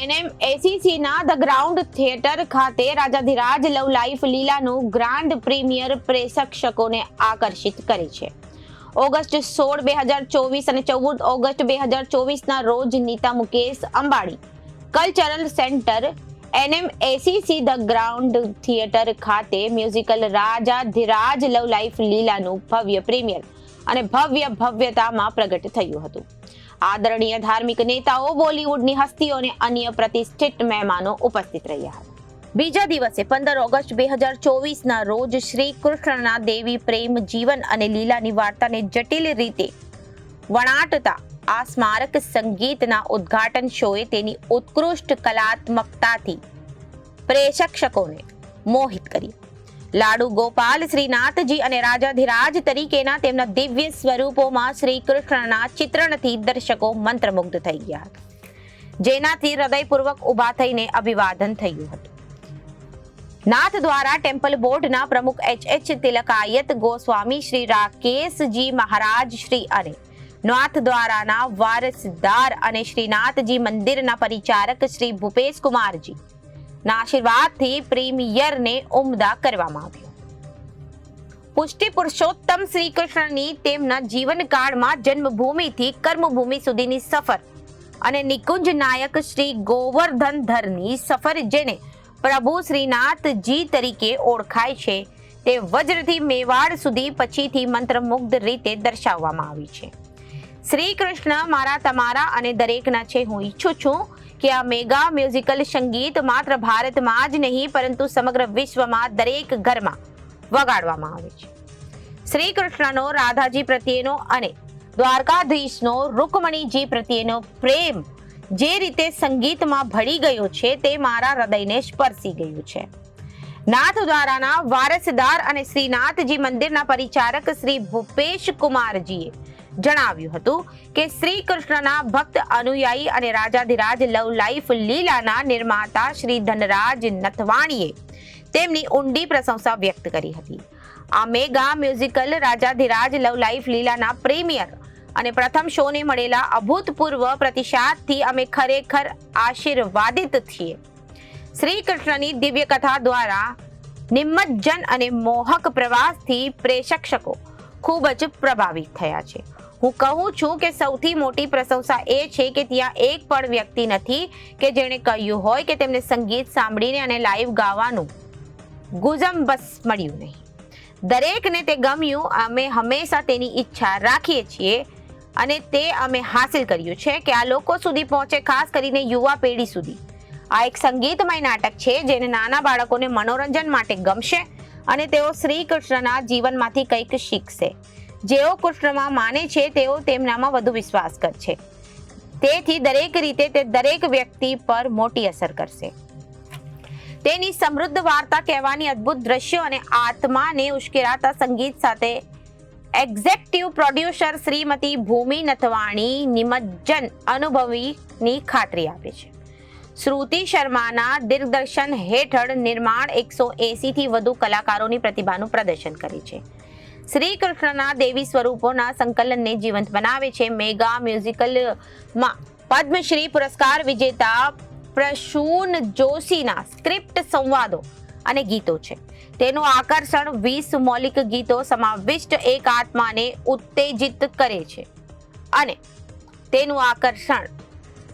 NMACC ના the ground theatre ખાતે રાજાધિરાજ love life લીલાનું grand premier પ્રેક્ષકોને આકર્ષિત કરે છે. ઓગસ્ટ 16, 2024 અને 14 ઓગસ્ટ 2024 ના રોજ Nita Mukesh Ambani cultural centre NMACC the ground theatre ખાતે મ્યુઝિકલ રાજાધિરાજ લવ લાઈફ લીલાનું ભવ્ય પ્રીમિયર અને ભવ્યતામાં પ્રગટ થયું હતું. આદરણીય ધાર્મિક નેતાઓ, બોલિવૂડની હસ્તીઓ અને અન્ય પ્રતિષ્ઠિત મહેમાનો ઉપસ્થિત રહ્યા હતા. બીજા દિવસે 15 ઓગસ્ટ 2024 ના રોજ શ્રી કૃષ્ણના દેવી પ્રેમ, જીવન અને લીલાની વાર્તાને જટિલ રીતે વણાટતા આ સ્મારક સંગીતના ઉદ્ઘાટન શોએ તેની ઉત્કૃષ્ટ કલાત્મકતાથી પ્રેક્ષકોને મોહિત કરી. લાડુ ગોપાલ, શ્રીનાથજી અને રાજાધિરાજ તરીકેના તેમના દિવ્ય સ્વરૂપોમાં શ્રી કૃષ્ણના ચિત્રણથી દર્શકો મંત્રમુગ્ધ થઈ ગયા હતા, જેનાથી હૃદયપૂર્વક ઊભા થઈને અભિવાદન થયું હતું. નાથ દ્વારા ટેમ્પલ બોર્ડના પ્રમુખ H. તિલકાયત ગોસ્વામી, શ્રી રાકેશજી મહારાજ શ્રી અને નાથ દ્વારાના વારસદાર અને શ્રીનાથજી મંદિરના પરિચારક શ્રી ભૂપેશ કુમારજી ના આશીર્વાદથી પ્રીમિયરને ઉમદા કરવામાં આવ્યો. પુષ્ટિ પુરુષોત્તમ શ્રી કૃષ્ણની તેમના જીવનકાળમાં જન્મભૂમિથી કર્મભૂમિ સુધીની સફર અને નિકુંજ નાયક શ્રી ગોવર્ધનધરની સફર, જેને પ્રભુ શ્રીનાથજી તરીકે ઓળખાય છે, તે વજ્રથી મેવાડ સુધી પછીથી મંત્રમુગ્ધ રીતે દર્શાવવામાં આવી છે. શ્રી કૃષ્ણ મારા, તમારા અને દરેકના છે. હું ઈચ્છું છું કે આ મેગા મ્યુઝિકલ સંગીત માત્ર ભારતમાં જ નહીં પરંતુ સમગ્ર વિશ્વમાં દરેક ઘરમાં વગાડવામાં આવે છે. શ્રી કૃષ્ણનો રાધાજી પ્રત્યેનો અને દ્વારકાધીશનો રૂકમણીજી પ્રત્યેનો પ્રેમ જે રીતે સંગીતમાં ભળી ગયો છે તે મારા હૃદયને સ્પર્શી ગયું છે. નાથ દ્વારાના વારસદાર અને શ્રીનાથજી મંદિરના પરિચારક શ્રી ભૂપેશ કુમારજીએ જણાવ્યું હતું કે શ્રી કૃષ્ણના ભક્ત, અનુયાયી અને રાજાધિરાજ લવ લાઈફ લીલાના નિર્માતા શ્રી ધનરાજ નથવાણીએ તેમની ઊંડી પ્રશંસા વ્યક્ત કરી હતી. આ મેગા મ્યુઝિકલ રાજાધિરાજ લવ લાઈફ લીલાના પ્રીમિયર અને પ્રથમ શોને મળેલા અભૂતપૂર્વ પ્રતિસાદથી અમે ખરેખર આશીર્વાદિત છીએ. શ્રી કૃષ્ણની દિવ્ય કથા દ્વારા નિમજ્જન અને મોહક પ્રવાસથી પ્રેક્ષકો ખૂબ જ પ્રભાવિત થયા છે. હું કહું છું કે સૌથી મોટી પ્રશંસા એ છે કે ત્યાં એક પણ વ્યક્તિ નથી કે જેણે કહ્યું હોય કે તેમને સંગીત સાંભળીને અને લાઈવ ગાવાનું ગુઝમ્બસ મળ્યું નહીં. દરેકને તે ગમ્યું. અમે હંમેશા તેની ઈચ્છા રાખીએ છીએ અને તે અમે હાંસિલ કર્યું છે કે આ લોકો સુધી પહોંચે, ખાસ કરીને યુવા પેઢી સુધી. આ એક સંગીતમય નાટક છે જેને નાના બાળકોને મનોરંજન માટે ગમશે અને તેઓ શ્રી કૃષ્ણના જીવનમાંથી કંઈક શીખશે. જેઓ કૃષ્ણમાં માને છે તેઓ તેમનામાં વધુ વિશ્વાસ કરશે. તેથી દરેક રીતે તે દરેક વ્યક્તિ પર મોટી અસર કરશે. તેની સમૃદ્ધ વાર્તા કહેવાની અદ્ભુત દ્રશ્યો અને આત્માને ઉશ્કેરાતા સંગીત સાથે એક્ઝેક્ટિવ પ્રોડ્યુસર શ્રીમતી ભૂમિ નથવાણી નિમજ્જન અનુભવીની ખાતરી આપે છે. શ્રુતિ શર્માના દિગ્દર્શન હેઠળ નિર્માણ 180 થી વધુ કલાકારોની પ્રતિભાનું પ્રદર્શન કરે છે. શ્રી કૃષ્ણના દેવી સ્વરૂપોના સંકલનને જીવંત બનાવે છે. મેગા મ્યુઝિકલમાં પદ્મશ્રી પુરસ્કાર વિજેતા પ્રસૂન જોશીના સ્ક્રિપ્ટ, સંવાદો અને ગીતો છે. તેનું આકર્ષણ 20 મૌલિક ગીતો સમાવિષ્ટ એક આત્માને ઉત્તેજિત કરે છે અને તેનું આકર્ષણ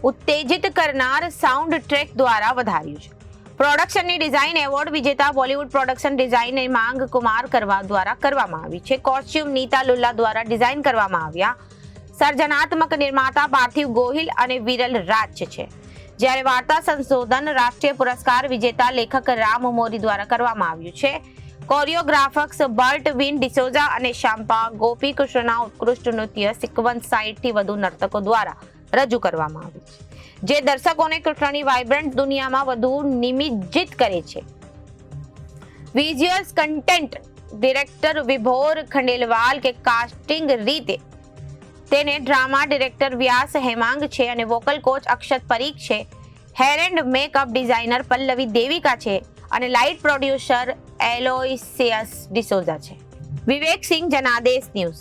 ઉત્તેજિત કરનાર સાઉન્ડ ટ્રેક દ્વારા વધાર્યું છે. પ્રોડક્શનની ડિઝાઇન એવોર્ડ વિજેતા બોલિવૂડ પ્રોડક્શન ડિઝાઇનની માંગ કુમાર દ્વારા કરવામાં આવી છે. કોસ્ચ્યુમ નીતા લુલ્લા દ્વારા ડિઝાઇન કરવામાં આવ્યા. સર્જનાત્મક નિર્માતા પાર્થિવ ગોહિલ અને વિરલ રાજ છે, જ્યારે વાર્તા સંશોધન રાષ્ટ્રીય પુરસ્કાર વિજેતા લેખક રામ મોરી દ્વારા કરવામાં આવ્યું છે. કોરિયોગ્રાફર્સ બર્ટ વિન ડિસોઝા અને શામ્પા ગોપીકૃષ્ણના ઉત્કૃષ્ટ નૃત્ય સિક્વન્સ 60 થી વધુ નર્તકો દ્વારા રજૂ કરવામાં આવ્યું છે, જે દર્શકોને કૃષ્ણની વાઇબ્રન્ટ દુનિયામાં વધુ નિમજ્જિત કરે છે. વિઝ્યુઅલ્સ કન્ટેન્ટ ડિરેક્ટર વિભોર ખંડેલવાલ કે કાસ્ટિંગ રીતે તેને ડ્રામા ડિરેક્ટર વ્યાસ હેમાંગ છે અને વોકલ કોચ અક્ષત પરીખ છે. Hair and makeup designer Pallavi Devika છે અને લાઇટ પ્રોડ્યુસર એલોઇસિયસ ડિસોઝા છે. વિવેક સિંહ, જનાદેશ ન્યૂઝ.